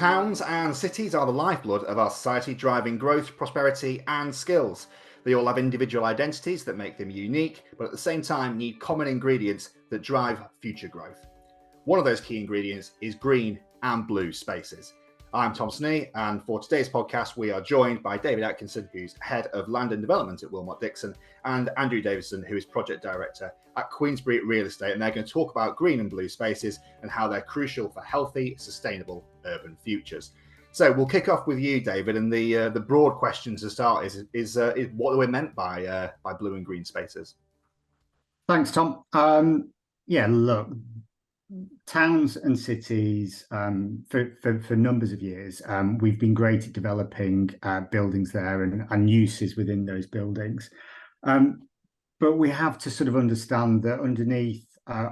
Towns and cities are the lifeblood of our society, driving growth, prosperity, and skills. They all have individual identities that make them unique, but at the same time need common ingredients that drive future growth. One of those key ingredients is green and blue spaces. I'm Tom Snee, and for today's podcast, we are joined by David Atkinson, who's Head of Land and Development at Wilmot Dixon, and Andrew Davison, who is Project Director at Queensberry Real Estate. And they're going to talk about green and blue spaces and how they're crucial for healthy, sustainable urban futures. So we'll kick off with you, David, and the broad question to start is what we're meant by blue and green spaces. Thanks, Tom. Look, towns and cities, for numbers of years, we've been great at developing buildings there and uses within those buildings. But we have to sort of understand that underneath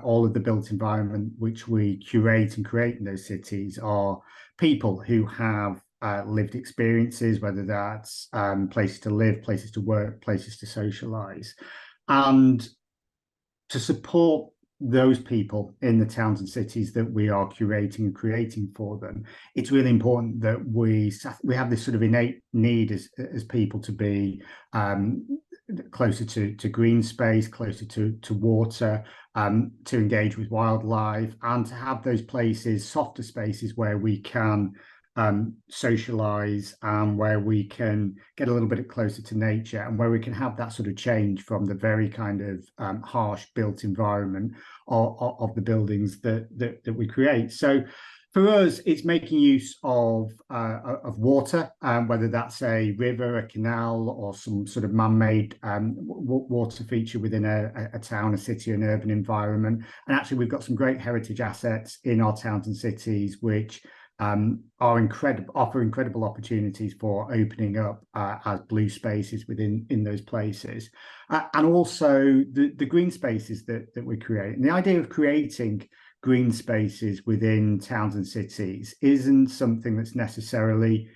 all of the built environment which we curate and create in those cities are people who have lived experiences, whether that's places to live, places to work, places to socialise. And to support those people in the towns and cities that we are curating and creating for them, it's really important that we have this sort of innate need as people to be closer to green space, closer to water, to engage with wildlife, and to have those places, softer spaces where we can socialize, and where we can get a little bit closer to nature, and where we can have that sort of change from the very kind of harsh built environment of the buildings that we create. So for us, it's making use of water, whether that's a river, a canal, or some sort of man-made water feature within a town, a city, an urban environment. And actually, we've got some great heritage assets in our towns and cities which offer incredible opportunities for opening up as blue spaces in those places, and also the green spaces that we create. And the idea of creating green spaces within towns and cities isn't something that's necessarily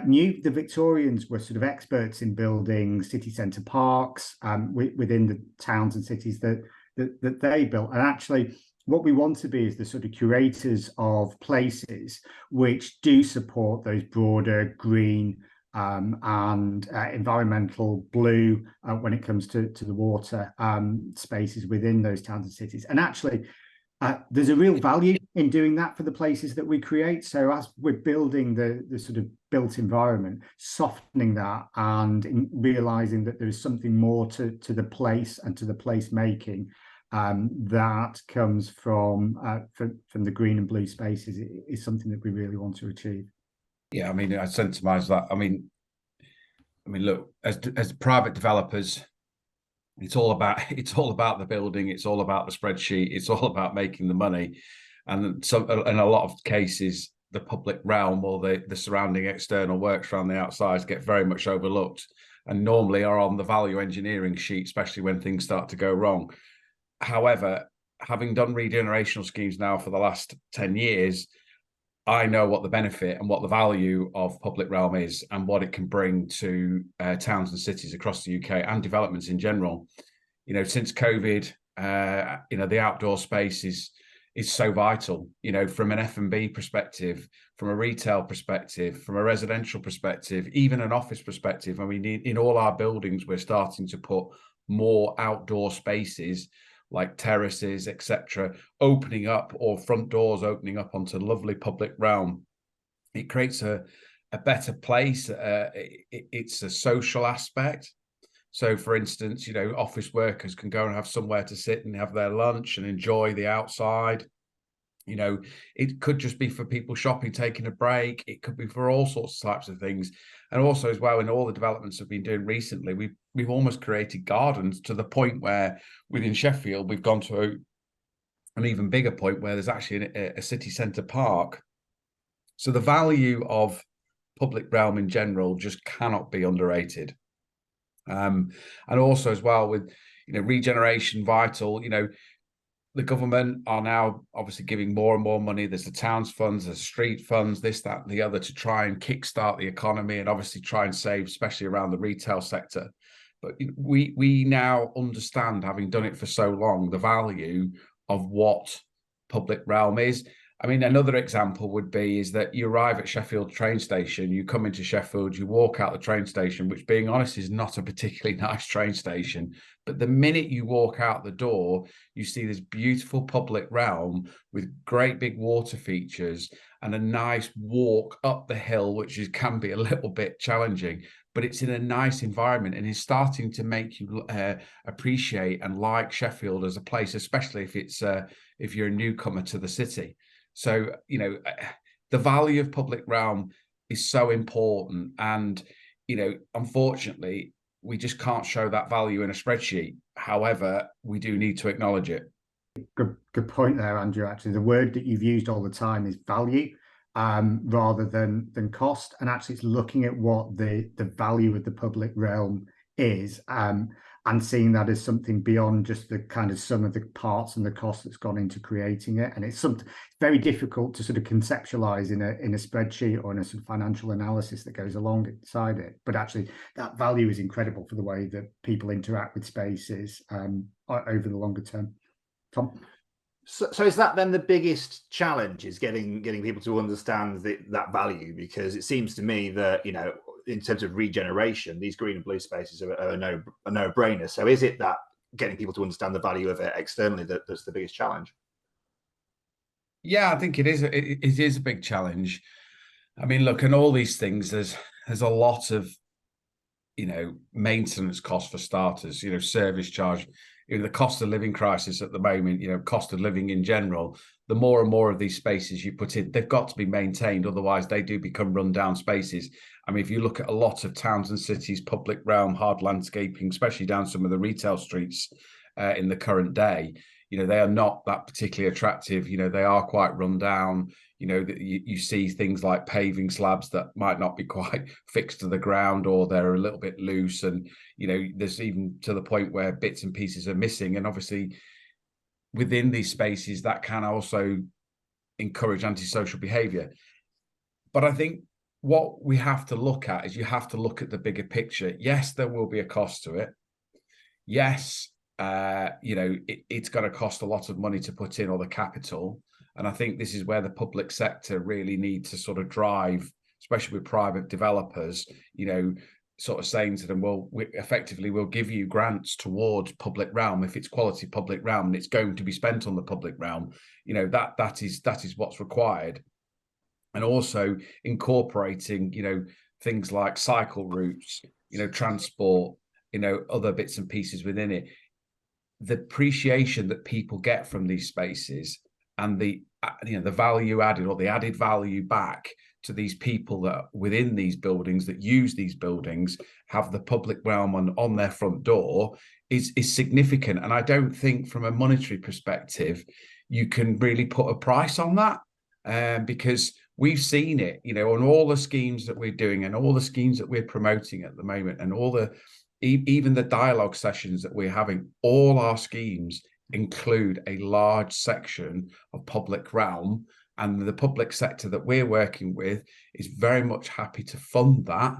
new. The Victorians were sort of experts in building city centre parks within the towns and cities that they built. And actually, what we want to be is the sort of curators of places which do support those broader green and environmental blue when it comes to the water spaces within those towns and cities. And actually, there's a real value in doing that for the places that we create. So as we're building the sort of built environment, softening that and realizing that there is something more to the place and to the place making that comes from the green and blue spaces is something that we really want to achieve. Yeah, I mean, I sentimize that. I mean, look, as private developers, it's all about the building, it's all about the spreadsheet, it's all about making the money, and so in a lot of cases, the public realm or the surrounding external works around the outsides get very much overlooked, and normally are on the value engineering sheet, especially when things start to go wrong. However, having done regenerational schemes now for the last 10 years, I know what the benefit and what the value of public realm is, and what it can bring to towns and cities across the UK and developments in general. You know, since COVID, the outdoor space is so vital, from an F&B perspective, from a retail perspective, from a residential perspective, even an office perspective. I mean, in all our buildings, we're starting to put more outdoor spaces, like terraces, etc., opening up, or front doors opening up onto lovely public realm. It creates a better place. It's a social aspect. So, for instance, office workers can go and have somewhere to sit and have their lunch and enjoy the outside. It could just be for people shopping, taking a break. It could be for all sorts of types of things. And also, as well, in all the developments we've been doing recently, we've almost created gardens, to the point where within Sheffield, we've gone to an even bigger point where there's actually a city centre park. So the value of public realm in general just cannot be underrated. And also, as well, with regeneration vital, the government are now obviously giving more and more money. There's the towns funds, there's street funds, this, that, and the other, to try and kickstart the economy and obviously try and save, especially around the retail sector. But we now understand, having done it for so long, the value of what public realm is. I mean, another example would be is that you arrive at Sheffield train station, you come into Sheffield, you walk out the train station, which, being honest, is not a particularly nice train station. But the minute you walk out the door, you see this beautiful public realm with great big water features and a nice walk up the hill, which can be a little bit challenging, but it's in a nice environment and is starting to make you appreciate and like Sheffield as a place, especially if you're a newcomer to the city. So, you know, the value of public realm is so important. And, you know, unfortunately, we just can't show that value in a spreadsheet. However, we do need to acknowledge it. Good point there, Andrew. Actually, the word that you've used all the time is value, rather than cost. And actually, it's looking at what the value of the public realm is, and seeing that as something beyond just the kind of sum of the parts and the cost that's gone into creating it. And it's very difficult to sort of conceptualize in a spreadsheet or in a sort of financial analysis that goes alongside it. But actually, that value is incredible for the way that people interact with spaces over the longer term. Tom? So is that then the biggest challenge, is getting people to understand that value? Because it seems to me that, you know, in terms of regeneration, these green and blue spaces are a no-brainer. So is it that getting people to understand the value of it externally that's the biggest challenge? Yeah, I think it is. It is a big challenge. I mean, look, and all these things, there's a lot of, you know, maintenance costs for starters, you know, service charge, you know, the cost of living crisis at the moment, you know, cost of living in general. The more and more of these spaces you put in, they've got to be maintained. Otherwise, they do become rundown spaces. I mean, if you look at a lot of towns and cities, public realm, hard landscaping, especially down some of the retail streets in the current day, you know, they are not that particularly attractive. You know, they are quite run down. You know, you see things like paving slabs that might not be quite fixed to the ground, or they're a little bit loose. And, you know, there's even to the point where bits and pieces are missing. And obviously, within these spaces, that can also encourage antisocial behavior. But I think what we have to look at is you have to look at the bigger picture. Yes, there will be a cost to it. Yes, you know, it's going to cost a lot of money to put in, or the capital. And I think this is where the public sector really need to sort of drive, especially with private developers, you know, sort of saying to them, well, we'll give you grants towards public realm if it's quality public realm and it's going to be spent on the public realm. You know, that is what's required. And also incorporating, you know, things like cycle routes, you know, transport, you know, other bits and pieces within it. The appreciation that people get from these spaces and the, you know, the value added, or the added value back to these people that within these buildings that use these buildings, have the public realm on their front door, is significant. And I don't think from a monetary perspective you can really put a price on that, because we've seen it, you know, on all the schemes that we're doing and all the schemes that we're promoting at the moment, and all the even the dialogue sessions that we're having. All our schemes include a large section of public realm, and the public sector that we're working with is very much happy to fund that,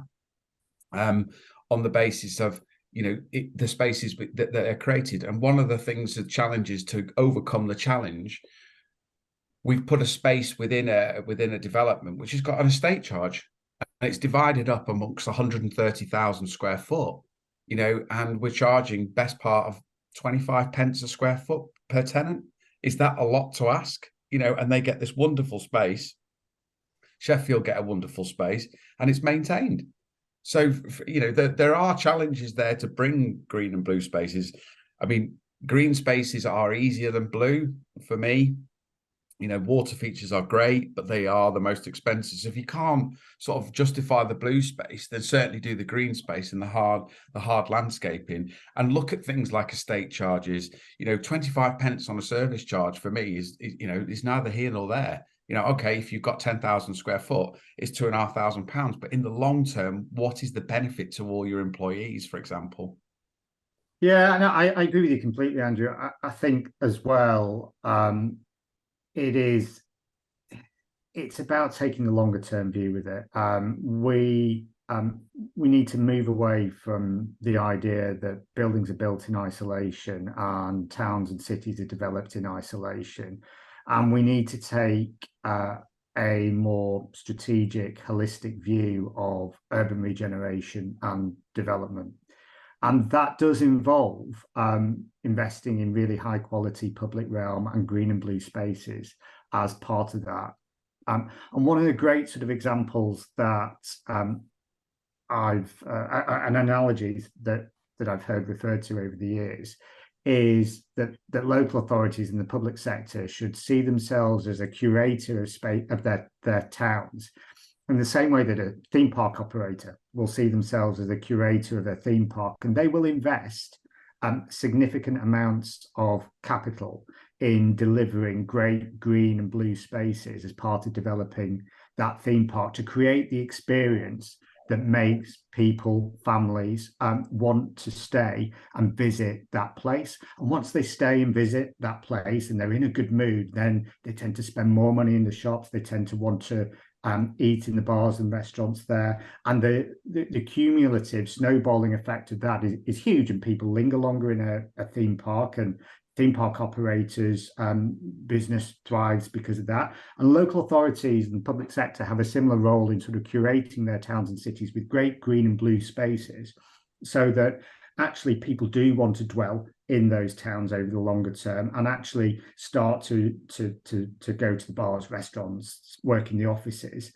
on the basis of, you know, the spaces that are created. And one of the things, the challenges to overcome the challenge, we've put a space within a development which has got an estate charge, and it's divided up amongst 130,000 square foot, you know, and we're charging best part of 25 pence a square foot per tenant. Is that a lot to ask? You know, and they get this wonderful space. Sheffield get a wonderful space, and it's maintained. So, you know, there are challenges there to bring green and blue spaces. I mean, green spaces are easier than blue for me. You know, water features are great, but they are the most expensive. So if you can't sort of justify the blue space, then certainly do the green space and the hard landscaping. And look at things like estate charges. You know, 25 pence on a service charge for me is you know, is neither here nor there. You know, okay, if you've got 10,000 square foot, it's £2,500. But in the long term, what is the benefit to all your employees, for example? Yeah, no, I agree with you completely, Andrew. I think as well, it's about taking a longer term view with it. We need to move away from the idea that buildings are built in isolation and towns and cities are developed in isolation. And we need to take a more strategic, holistic view of urban regeneration and development. And that does involve investing in really high quality public realm and green and blue spaces as part of that. And one of the great sort of examples that and analogies that I've heard referred to over the years is that local authorities and the public sector should see themselves as a curator of space of their towns, in the same way that a theme park operator will see themselves as a curator of their theme park, and they will invest significant amounts of capital in delivering great green and blue spaces as part of developing that theme park to create the experience that makes people, families want to stay and visit that place. And once they stay and visit that place and they're in a good mood, then they tend to spend more money in the shops. They tend to want to eat in the bars and restaurants there. And the cumulative snowballing effect of that is huge. And people linger longer in a theme park, and theme park operators' business thrives because of that. And local authorities and public sector have a similar role in sort of curating their towns and cities with great green and blue spaces, so that actually people do want to dwell in those towns over the longer term and actually start to go to the bars, restaurants, work in the offices.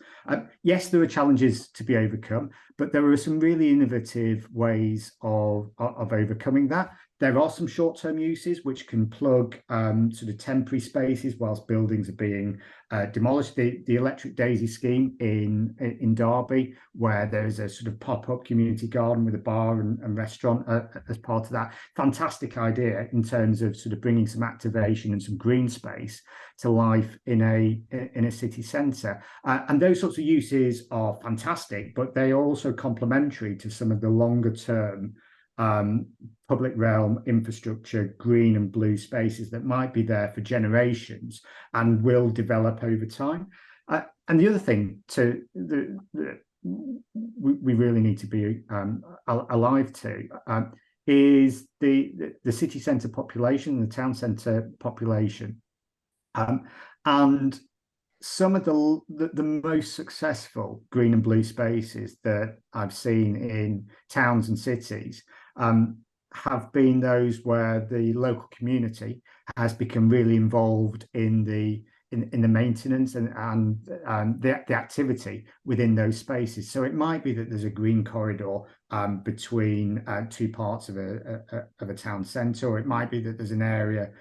Yes, there are challenges to be overcome, but there are some really innovative ways of overcoming that. There are some short-term uses which can plug sort of temporary spaces whilst buildings are being demolished. The Electric Daisy scheme in Derby, where there's a sort of pop-up community garden with a bar and restaurant as part of that. Fantastic idea in terms of sort of bringing some activation and some green space to life in a city centre. And those sorts of uses are fantastic, but they are also complementary to some of the longer-term public realm infrastructure, green and blue spaces that might be there for generations and will develop over time. And the other thing we really need to be alive to is the city centre population, the town centre population, and some of the most successful green and blue spaces that I've seen in towns and cities have been those where the local community has become really involved in the maintenance and the activity within those spaces. So it might be that there's a green corridor between two parts of a town centre, or it might be that there's an area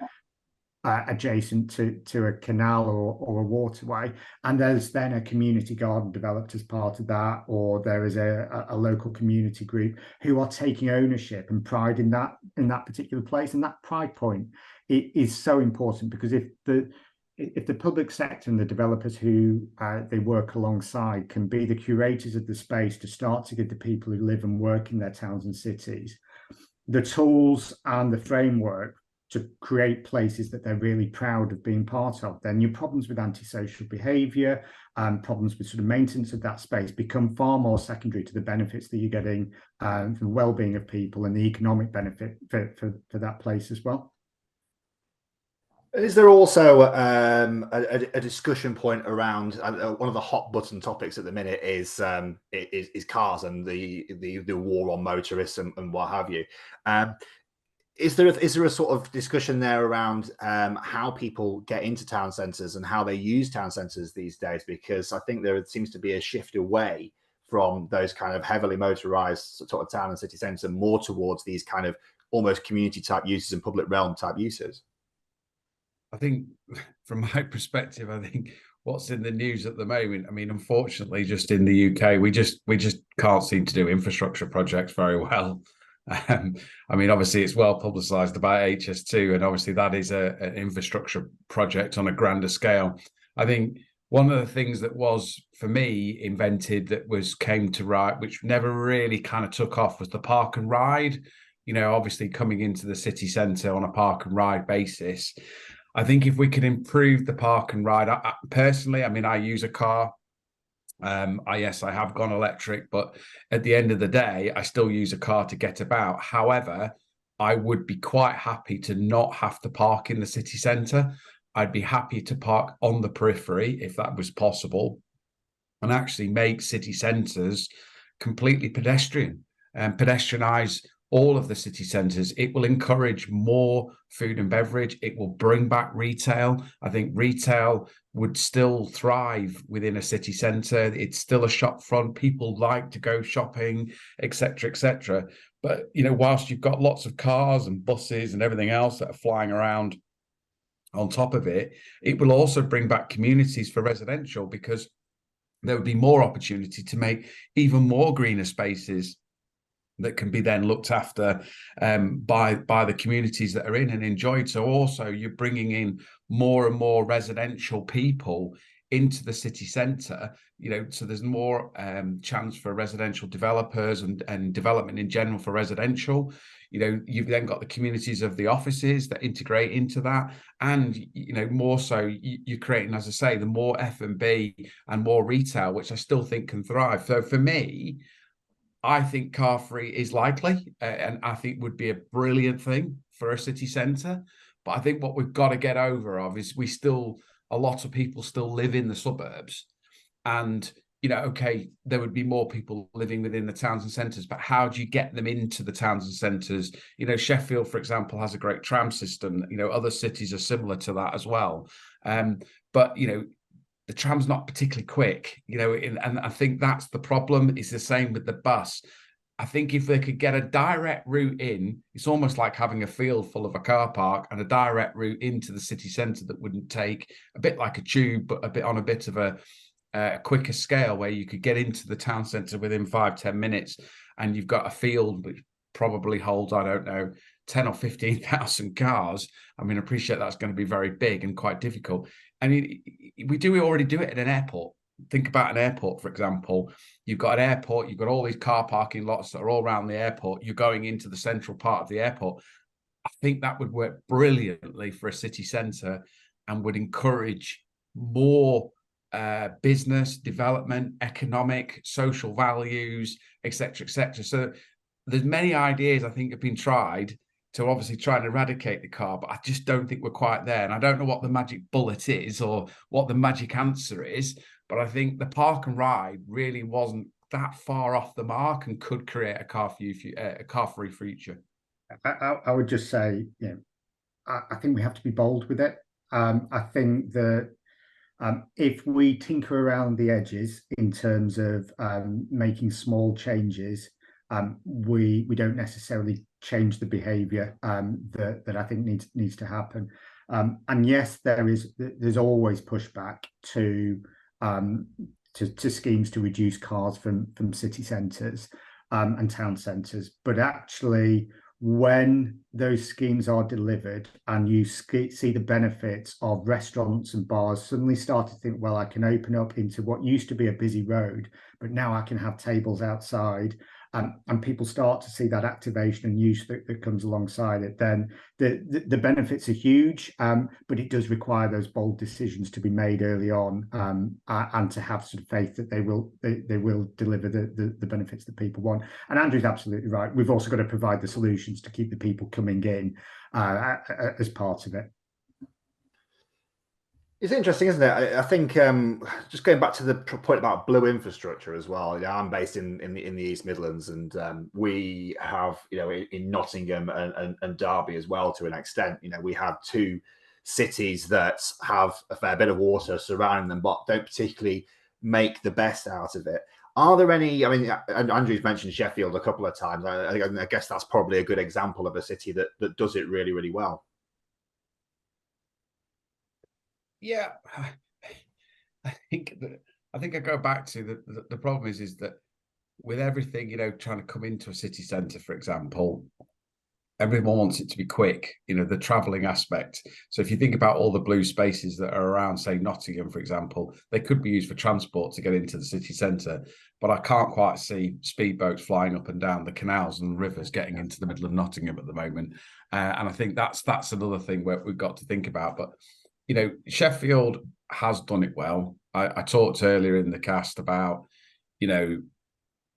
adjacent to a canal or a waterway, and there's then a community garden developed as part of that, or there is a local community group who are taking ownership and pride in that particular place. And that pride point is so important, because if the public sector and the developers who they work alongside can be the curators of the space to start to give the people who live and work in their towns and cities the tools and the framework to create places that they're really proud of being part of, then your problems with antisocial behaviour and problems with sort of maintenance of that space become far more secondary to the benefits that you're getting from the well-being of people and the economic benefit for that place as well. Is there also a discussion point around one of the hot button topics at the minute is cars and the war on motorists and what have you? Is there a sort of discussion there around how people get into town centres and how they use town centres these days? Because I think there seems to be a shift away from those kind of heavily motorised sort of town and city centres and more towards these kind of almost community type uses and public realm type uses. I think from my perspective, I think what's in the news at the moment, I mean, unfortunately, just in the UK, we just can't seem to do infrastructure projects very well. I mean, obviously, it's well publicised about HS2, and obviously that is an infrastructure project on a grander scale. I think one of the things that was, for me, invented that came to right, which never really kind of took off, was the park and ride. You know, obviously coming into the city centre on a park and ride basis. I think if we could improve the park and ride, personally, I mean, I use a car. Yes, I have gone electric, but at the end of the day, I still use a car to get about. However, I would be quite happy to not have to park in the city centre. I'd be happy to park on the periphery if that was possible, and actually make city centres completely pedestrian and pedestrianise all of the city centres. It will encourage more food and beverage. It will bring back retail. I think retail would still thrive within a city centre. It's still a shop front. People like to go shopping, etc., etc. But, you know, whilst you've got lots of cars and buses and everything else that are flying around on top of it, it will also bring back communities for residential, because there would be more opportunity to make even more greener spaces that can be then looked after by the communities that are in and enjoyed. So also you're bringing in more and more residential people into the city centre, you know, so there's more chance for residential developers and development in general for residential. You know, you've then got the communities of the offices that integrate into that, and, you know, more so you're creating, as I say, the more F&B and more retail, which I still think can thrive. So for me, I think car free is likely, and I think would be a brilliant thing for a city centre. But I think what we've got to get over of is a lot of people still live in the suburbs, and, you know, okay, there would be more people living within the towns and centres, but how do you get them into the towns and centres? You know, Sheffield, for example, has a great tram system. You know, other cities are similar to that as well. But, you know, the tram's not particularly quick, you know, and I think that's the problem. It's the same with the bus. I think if they could get a direct route in, it's almost like having a field full of a car park and a direct route into the city centre that wouldn't take, a bit like a tube, but on a bit of a quicker scale, where you could get into the town centre within 5-10 minutes, and you've got a field which probably holds, I don't know, 10 or 15,000 cars. I mean, I appreciate that's going to be very big and quite difficult. I mean, we already do it at an airport. Think about an airport, for example. You've got an airport, you've got all these car parking lots that are all around the airport. You're going into the central part of the airport. I think that would work brilliantly for a city centre and would encourage more business development, economic, social values, etc., etc. So there's many ideas I think have been tried to obviously try and eradicate the car, but I just don't think we're quite there. And I don't know what the magic bullet is or what the magic answer is, but I think the park and ride really wasn't that far off the mark and could create a car-free future. I would just say, you know, I think we have to be bold with it. I think that if we tinker around the edges in terms of making small changes, we don't necessarily change the behaviour that I think needs to happen. And yes, there's always pushback to schemes to reduce cars from city centres and town centres, but actually, when those schemes are delivered and you see the benefits of restaurants and bars suddenly start to think, well, I can open up into what used to be a busy road, but now I can have tables outside, and people start to see that activation and use that comes alongside it, then the benefits are huge, but it does require those bold decisions to be made early on, and to have sort of faith that they will deliver the benefits that people want. And Andrew's absolutely right. We've also got to provide the solutions to keep the people coming in as part of it. It's interesting, isn't it? I think just going back to the point about blue infrastructure as well. I'm based in the East Midlands, and we have, you know, in Nottingham and Derby as well, to an extent. You know, we have two cities that have a fair bit of water surrounding them, but don't particularly make the best out of it. Are there any? I mean, Andrew's mentioned Sheffield a couple of times. I guess that's probably a good example of a city that does it really, really well. Yeah, I think I go back to the problem is that with everything, you know, trying to come into a city centre, for example, everyone wants it to be quick, you know, the travelling aspect. So if you think about all the blue spaces that are around, say, Nottingham, for example, they could be used for transport to get into the city centre, but I can't quite see speedboats flying up and down the canals and rivers getting into the middle of Nottingham at the moment. And I think that's another thing where we've got to think about. But, you know, Sheffield has done it well. I talked earlier in the cast about, you know,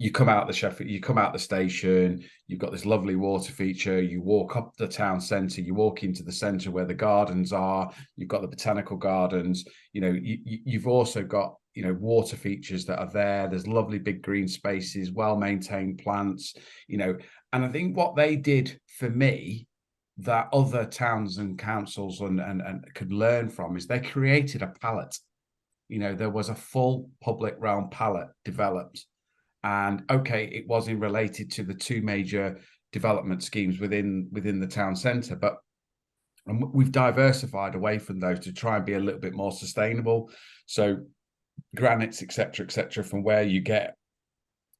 you come out the Sheffield, you come out the station, you've got this lovely water feature, you walk up the town centre, you walk into the centre where the gardens are, you've got the botanical gardens, you've also got, water features that are there. There's lovely big green spaces, well-maintained plants, and I think what they did for me that other towns and councils and could learn from is they created a palette. There was a full public realm palette developed. And okay, it wasn't related to the two major development schemes within the town centre, but we've diversified away from those to try and be a little bit more sustainable. So granites, etc., from where you get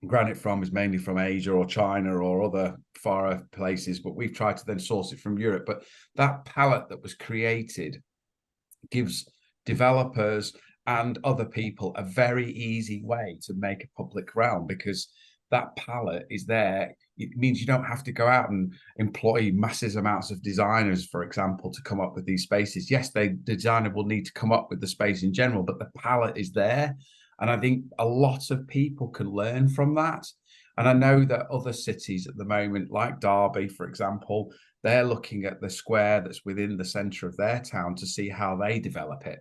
granite from is mainly from Asia or China or other far places, but we've tried to then source it from Europe. But that palette that was created gives developers and other people a very easy way to make a public realm, because that palette is there. It means you don't have to go out and employ massive amounts of designers, for example, to come up with these spaces. Yes, the designer will need to come up with the space in general, but the palette is there. And I think a lot of people can learn from that. And I know that other cities at the moment, like Derby, for example, they're looking at the square that's within the centre of their town to see how they develop it.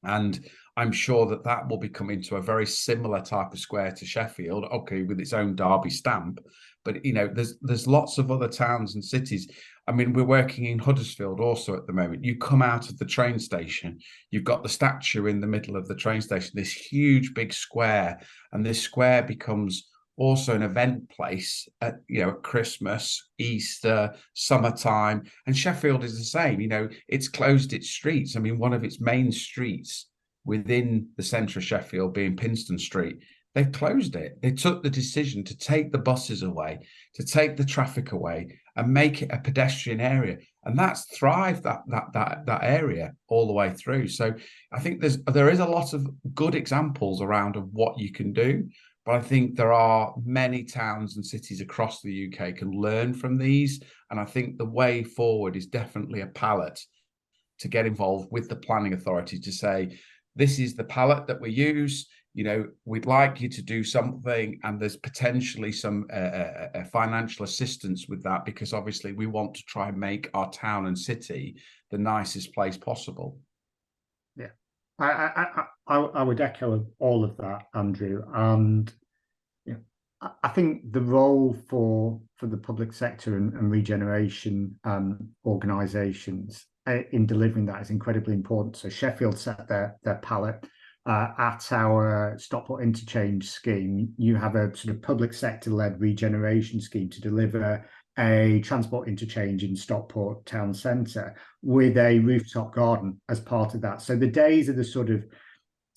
And I'm sure that that will become into a very similar type of square to Sheffield, okay, with its own Derby stamp. But, there's lots of other towns and cities. I mean, we're working in Huddersfield also at the moment. You come out of the train station, you've got the statue in the middle of the train station, this huge big square, and this square becomes also an event place at Christmas, Easter, summertime. And Sheffield is the same. It's closed its streets. I mean, one of its main streets within the centre of Sheffield, being Pinston Street, they've closed it. They took the decision to take the buses away, to take the traffic away, and make it a pedestrian area. And that's thrived that area all the way through. So I think there is a lot of good examples around of what you can do. But I think there are many towns and cities across the UK can learn from these. And I think the way forward is definitely a palette to get involved with the planning authority to say, this is the palette that we use. We'd like you to do something, and there's potentially some financial assistance with that, because obviously we want to try and make our town and city the nicest place possible. Yeah. I would echo all of that, Andrew, and I think the role for the public sector and regeneration organisations in delivering that is incredibly important. So Sheffield set their palette at our Stockport interchange scheme. You have a sort of public sector led regeneration scheme to deliver a transport interchange in Stockport town centre with a rooftop garden as part of that. So the days of the sort of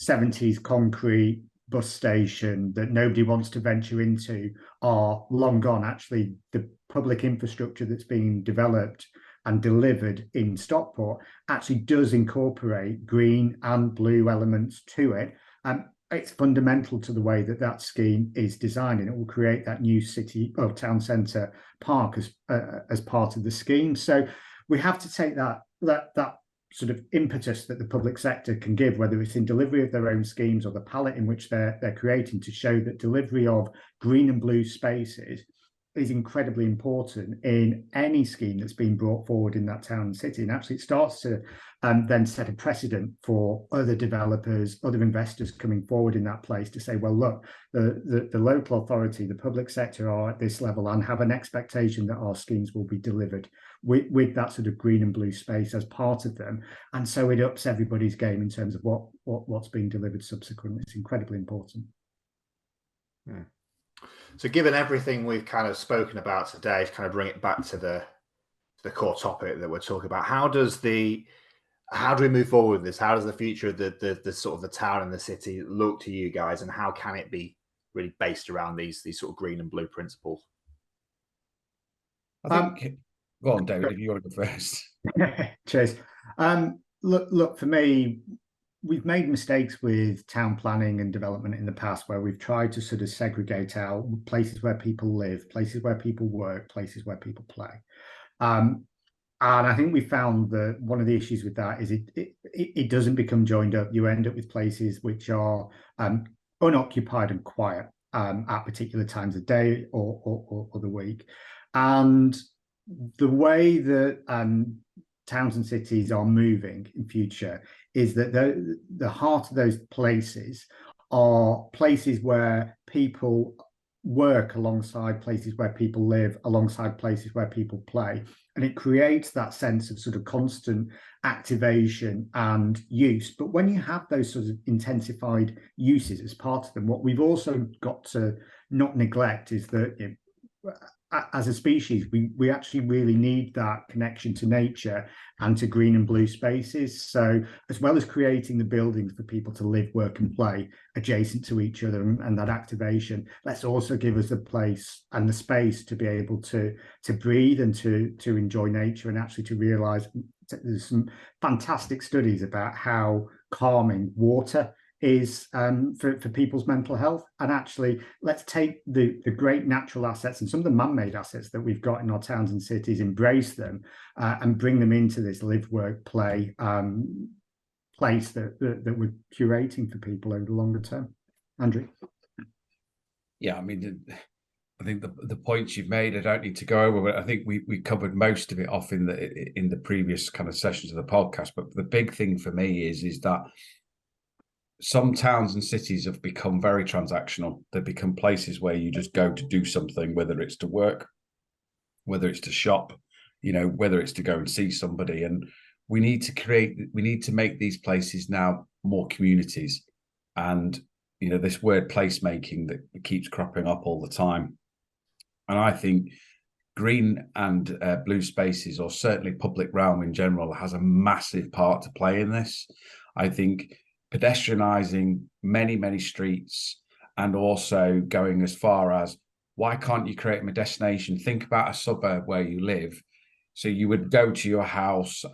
70s concrete bus station that nobody wants to venture into are long gone. Actually, the public infrastructure that's being developed and delivered in Stockport actually does incorporate green and blue elements to it. It's fundamental to the way that scheme is designed, and it will create that new city or town centre park as part of the scheme. So we have to take that sort of impetus that the public sector can give, whether it's in delivery of their own schemes or the palette in which they're creating, to show that delivery of green and blue spaces is incredibly important in any scheme that's being brought forward in that town and city. And actually it starts to then set a precedent for other developers, other investors coming forward in that place to say, well, look, the local authority, the public sector are at this level and have an expectation that our schemes will be delivered with that sort of green and blue space as part of them. And so it ups everybody's game in terms of what's being delivered subsequently. It's incredibly important. Yeah. So given everything we've kind of spoken about today, to kind of bring it back to the core topic that we're talking about, how do we move forward with this? How does the future of the sort of the town and the city look to you guys, and how can it be really based around these sort of green and blue principles? I think go on, David, if you want to go first. Cheers. Look, for me, we've made mistakes with town planning and development in the past where we've tried to sort of segregate out places where people live, places where people work, places where people play. And I think we found that one of the issues with that is it doesn't become joined up. You end up with places which are unoccupied and quiet. at particular times of day or the week. And the way that towns and cities are moving in future is that the heart of those places are places where people work alongside places where people live, alongside places where people play. And it creates that sense of sort of constant activation and use. But when you have those sort of intensified uses as part of them, what we've also got to not neglect is that, you know, as a species, we actually really need that connection to nature and to green and blue spaces. So as well as creating the buildings for people to live, work and play adjacent to each other and that activation, let's also give us a place and the space to be able to breathe and to enjoy nature, and actually to realise there's some fantastic studies about how calming water is for people's mental health. And actually, let's take the great natural assets and some of the man-made assets that we've got in our towns and cities, embrace them and bring them into this live, work, play place that we're curating for people over the longer term. Andrew? Yeah, I mean, I think the points you've made, I don't need to go over, but I think we covered most of it off in the previous kind of sessions of the podcast. But the big thing for me is that some towns and cities have become very transactional. They've become places where you just go to do something, whether it's to work, whether it's to shop, you know, whether it's to go and see somebody. And we need to make these places now more communities. And, you know, this word placemaking that keeps cropping up all the time. And I think green and blue spaces, or certainly public realm in general, has a massive part to play in this. I think pedestrianising many streets, and also going as far as, why can't you create a destination? Think about a suburb where you live. So you would go to your house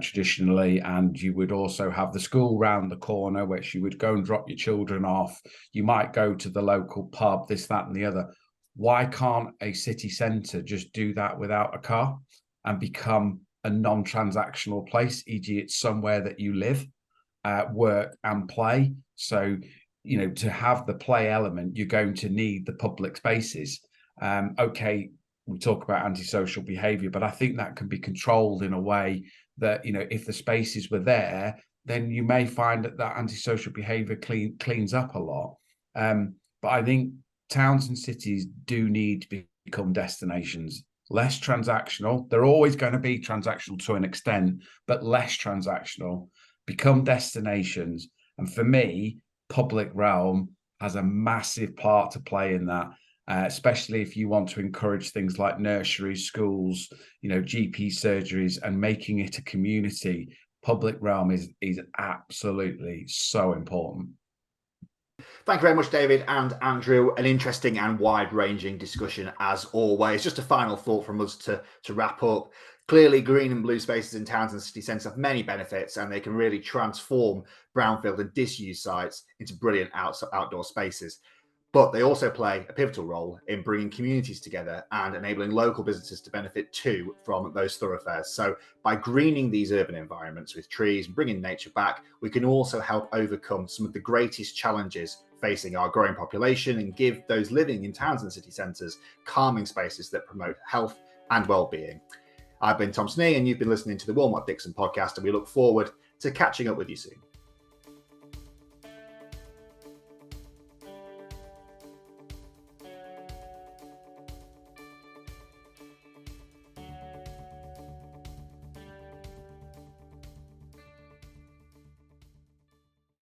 traditionally, and you would also have the school round the corner, which you would go and drop your children off. You might go to the local pub, this, that and the other. Why can't a city centre just do that without a car and become a non-transactional place, e.g. it's somewhere that you live, work and play? So, you know, to have the play element, you're going to need the public spaces. Okay, we talk about antisocial behaviour, but I think that can be controlled in a way that, you know, if the spaces were there, then you may find that antisocial behaviour cleans up a lot. But I think towns and cities do need to become destinations, less transactional. They're always going to be transactional to an extent, but less transactional. Become destinations. And for me, public realm has a massive part to play in that, especially if you want to encourage things like nurseries, schools, you know, GP surgeries, and making it a community. Public realm is absolutely so important. Thank you very much, David and Andrew. An interesting and wide-ranging discussion as always. Just a final thought from us to wrap up. Clearly, green and blue spaces in towns and city centres have many benefits, and they can really transform brownfield and disused sites into brilliant outdoor spaces. But they also play a pivotal role in bringing communities together and enabling local businesses to benefit too from those thoroughfares. So by greening these urban environments with trees and bringing nature back, we can also help overcome some of the greatest challenges facing our growing population and give those living in towns and city centres calming spaces that promote health and well-being. I've been Tom Snee, and you've been listening to the Wilmot Dixon podcast, and we look forward to catching up with you soon.